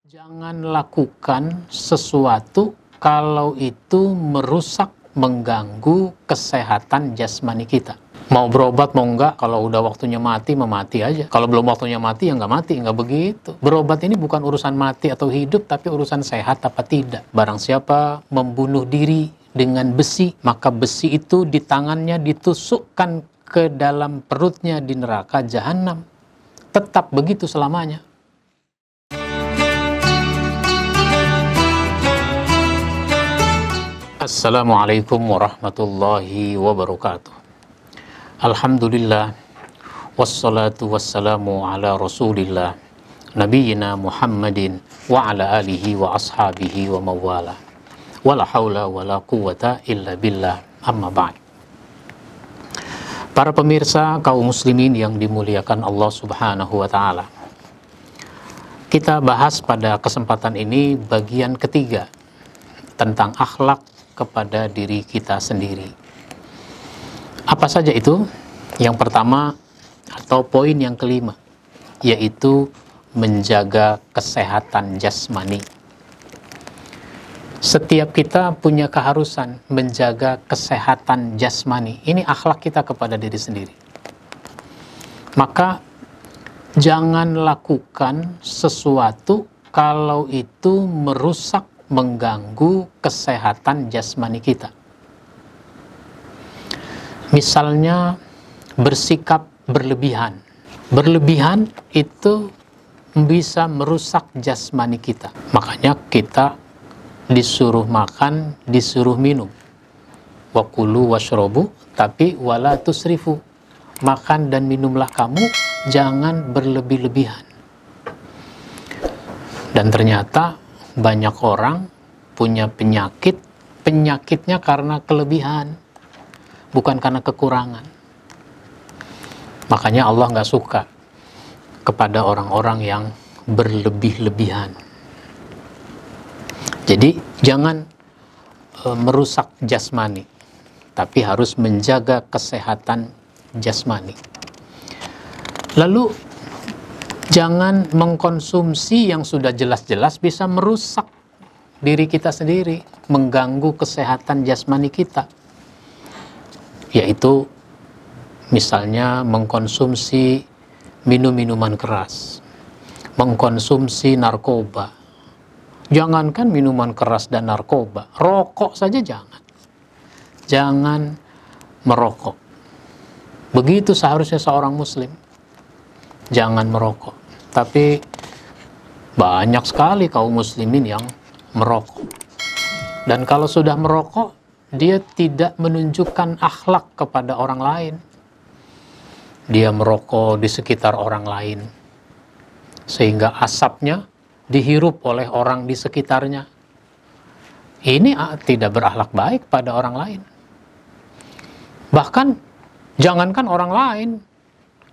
Jangan lakukan sesuatu kalau itu merusak, mengganggu kesehatan jasmani kita. Mau berobat mau enggak, kalau udah waktunya mati, mati aja. Kalau belum waktunya mati, ya enggak mati, enggak begitu. Berobat ini bukan urusan mati atau hidup, tapi urusan sehat apa tidak. Barang siapa membunuh diri dengan besi, maka besi itu di tangannya ditusukkan ke dalam perutnya di neraka jahanam. Tetap begitu selamanya. Assalamualaikum warahmatullahi wabarakatuh. Alhamdulillah, wassalatu wassalamu ala rasulillah, nabiyyina Muhammadin wa ala alihi wa ashabihi wa mawala. Wala hawla wala quwata illa billah, amma ba'd. Para pemirsa kaum muslimin yang dimuliakan Allah subhanahu wa ta'ala, kita bahas pada kesempatan ini bagian ketiga tentang akhlak kepada diri kita sendiri. Apa saja itu? Yang pertama atau poin yang kelima, yaitu menjaga kesehatan jasmani. Setiap kita punya keharusan menjaga kesehatan jasmani. Ini akhlak kita kepada diri sendiri. Maka jangan lakukan sesuatu kalau itu merusak, mengganggu kesehatan jasmani kita. Misalnya bersikap berlebihan. Berlebihan itu bisa merusak jasmani kita. Makanya kita disuruh makan, disuruh minum. Wa kulu washrobu, tapi wala tusrifu. Makan dan minumlah kamu, jangan berlebih-lebihan. Dan ternyata banyak orang punya penyakit, penyakitnya karena kelebihan, bukan karena kekurangan. Makanya Allah nggak suka kepada orang-orang yang berlebih-lebihan. Jadi jangan merusak jasmani, tapi harus menjaga kesehatan jasmani. Lalu jangan mengkonsumsi yang sudah jelas-jelas bisa merusak diri kita sendiri, mengganggu kesehatan jasmani kita. Yaitu misalnya mengkonsumsi minum-minuman keras, mengkonsumsi narkoba. Jangankan minuman keras dan narkoba, rokok saja jangan. Jangan merokok. Begitu seharusnya seorang muslim. Jangan merokok. Tapi banyak sekali kaum muslimin yang merokok. Dan kalau sudah merokok, dia tidak menunjukkan akhlak kepada orang lain. Dia merokok di sekitar orang lain, sehingga asapnya dihirup oleh orang di sekitarnya. Ini tidak berakhlak baik pada orang lain. Bahkan, jangankan orang lain,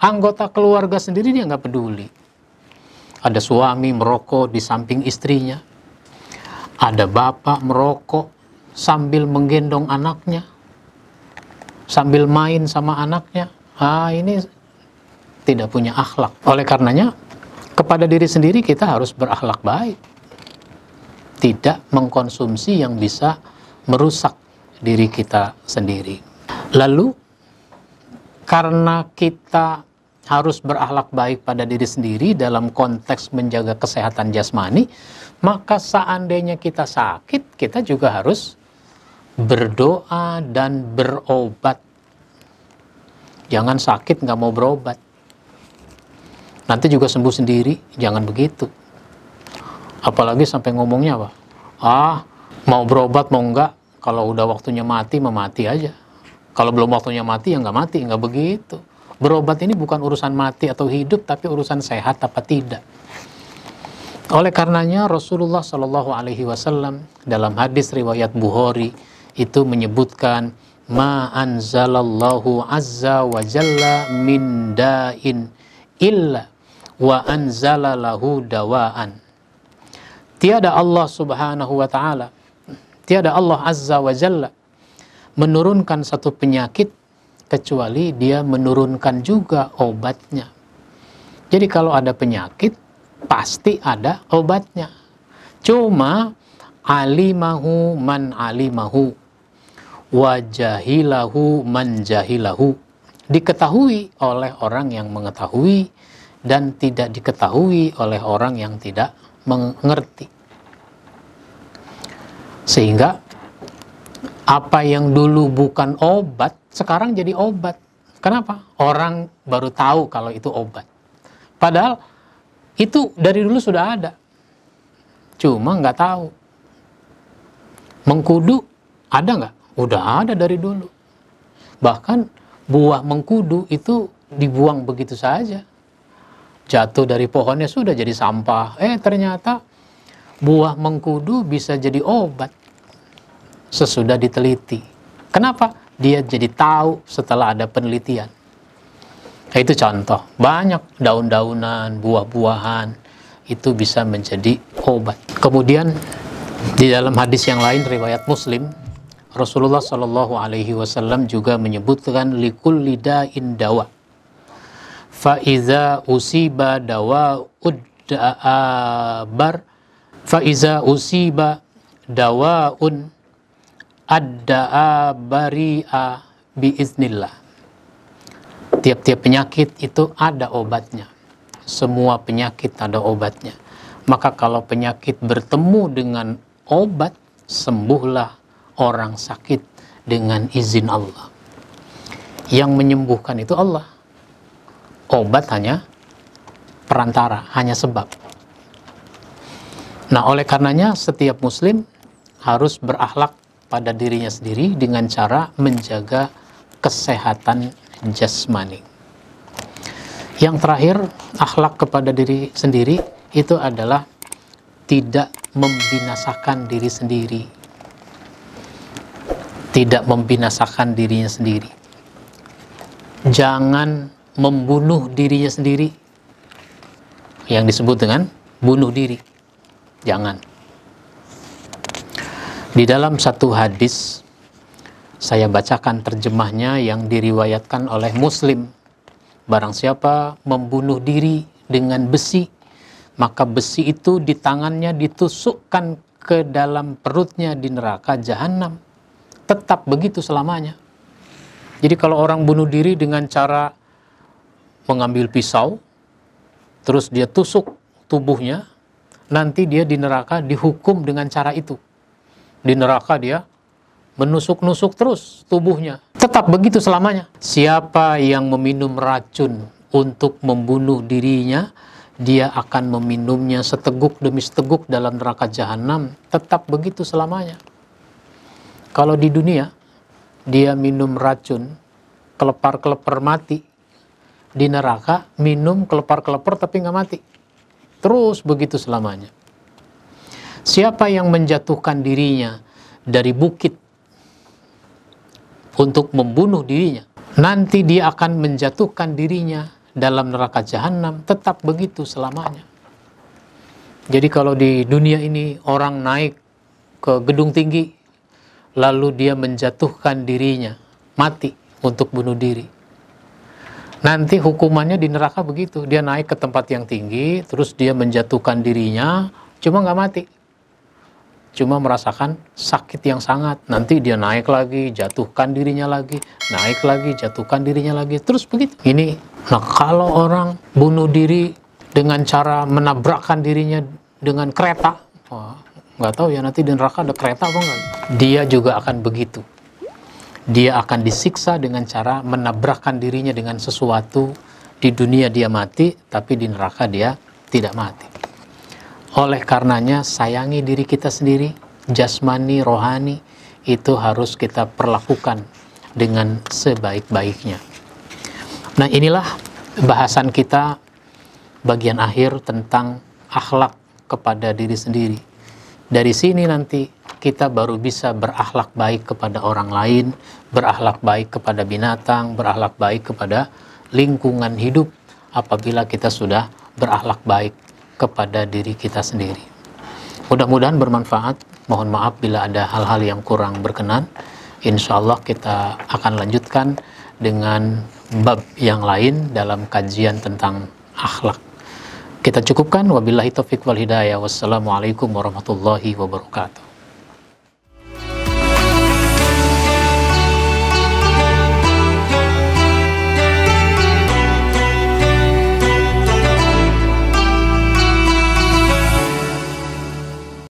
anggota keluarga sendiri dia nggak peduli. Ada suami merokok di samping istrinya. Ada bapak merokok sambil menggendong anaknya. Sambil main sama anaknya. Ini tidak punya akhlak. Oleh karenanya, kepada diri sendiri kita harus berakhlak baik. Tidak mengkonsumsi yang bisa merusak diri kita sendiri. Lalu, karena kita harus berakhlak baik pada diri sendiri dalam konteks menjaga kesehatan jasmani, maka seandainya kita sakit, kita juga harus berdoa dan berobat. Jangan sakit nggak mau berobat. Nanti juga sembuh sendiri, jangan begitu. Apalagi sampai ngomongnya apa? Mau berobat mau enggak, kalau udah waktunya mati, mati aja. Kalau belum waktunya mati, ya nggak mati, nggak begitu. Berobat ini bukan urusan mati atau hidup, tapi urusan sehat apa tidak. Oleh karenanya Rasulullah Shallallahu Alaihi Wasallam dalam hadis riwayat Bukhari itu menyebutkan, ma anzalallahu azza wa jalla min da'in illa wa anzala lahu dawaan. Tiada Allah subhanahu wa ta'ala, tiada Allah azza wa jalla menurunkan satu penyakit kecuali dia menurunkan juga obatnya. Jadi kalau ada penyakit, pasti ada obatnya. Cuma alimahu man alimahu wa jahilahu man jahilahu, diketahui oleh orang yang mengetahui dan tidak diketahui oleh orang yang tidak mengerti. Sehingga apa yang dulu bukan obat sekarang jadi obat. Kenapa? Orang baru tahu kalau itu obat. Padahal itu dari dulu sudah ada, cuma nggak tahu. Mengkudu ada nggak? Udah ada dari dulu. Bahkan buah mengkudu itu dibuang begitu saja. Jatuh dari pohonnya sudah jadi sampah. Ternyata buah mengkudu bisa jadi obat sesudah diteliti. Kenapa? Dia jadi tahu setelah ada penelitian. Itu contoh. Banyak daun-daunan, buah-buahan itu bisa menjadi obat. Kemudian di dalam hadis yang lain riwayat Muslim, Rasulullah Shallallahu Alaihi Wasallam juga menyebutkan likulli da'in dawa. Faiza usiba dawa uddabar, faiza usiba dawaun adda'a bari'a biiznillah. Tiap-tiap penyakit itu ada obatnya. Semua penyakit ada obatnya. Maka kalau penyakit bertemu dengan obat, sembuhlah orang sakit dengan izin Allah. Yang menyembuhkan itu Allah. Obat hanya perantara, hanya sebab. Nah, oleh karenanya setiap muslim harus berakhlak pada dirinya sendiri dengan cara menjaga kesehatan jasmani. Yang terakhir, akhlak kepada diri sendiri itu adalah tidak membinasakan diri sendiri. Tidak membinasakan dirinya sendiri. Jangan membunuh dirinya sendiri. Yang disebut dengan bunuh diri. Jangan. Di dalam satu hadis, saya bacakan terjemahnya yang diriwayatkan oleh Muslim. Barang siapa membunuh diri dengan besi, maka besi itu di tangannya ditusukkan ke dalam perutnya di neraka jahanam. Tetap begitu selamanya. Jadi kalau orang bunuh diri dengan cara mengambil pisau, terus dia tusuk tubuhnya, nanti dia di neraka dihukum dengan cara itu. Di neraka dia menusuk-nusuk terus tubuhnya. Tetap begitu selamanya. Siapa yang meminum racun untuk membunuh dirinya, dia akan meminumnya seteguk demi seteguk dalam neraka jahanam. Tetap begitu selamanya. Kalau di dunia, dia minum racun, kelepar-kelepar mati. Di neraka, minum kelepar-kelepar tapi nggak mati. Terus begitu selamanya. Siapa yang menjatuhkan dirinya dari bukit untuk membunuh dirinya, nanti dia akan menjatuhkan dirinya dalam neraka jahanam. Tetap begitu selamanya. Jadi kalau di dunia ini orang naik ke gedung tinggi, lalu dia menjatuhkan dirinya, mati untuk bunuh diri. Nanti hukumannya di neraka begitu. Dia naik ke tempat yang tinggi, terus dia menjatuhkan dirinya, cuma nggak mati. Cuma merasakan sakit yang sangat. Nanti dia naik lagi, jatuhkan dirinya lagi, naik lagi, jatuhkan dirinya lagi. Terus begitu. Nah kalau orang bunuh diri dengan cara menabrakkan dirinya dengan kereta, nggak tahu ya nanti di neraka ada kereta apa enggak. Dia juga akan begitu. Dia akan disiksa dengan cara menabrakkan dirinya dengan sesuatu. Di dunia dia mati, tapi di neraka dia tidak mati. Oleh karenanya sayangi diri kita sendiri, jasmani, rohani, itu harus kita perlakukan dengan sebaik-baiknya. Nah inilah bahasan kita bagian akhir tentang akhlak kepada diri sendiri. Dari sini nanti kita baru bisa berakhlak baik kepada orang lain, berakhlak baik kepada binatang, berakhlak baik kepada lingkungan hidup apabila kita sudah berakhlak baik kepada diri kita sendiri. Mudah-mudahan bermanfaat. Mohon maaf bila ada hal-hal yang kurang berkenan. Insya Allah kita akan lanjutkan dengan bab yang lain dalam kajian tentang akhlak. Kita cukupkan. Wabillahi taufiq wal hidayah. Wassalamualaikum warahmatullahi wabarakatuh.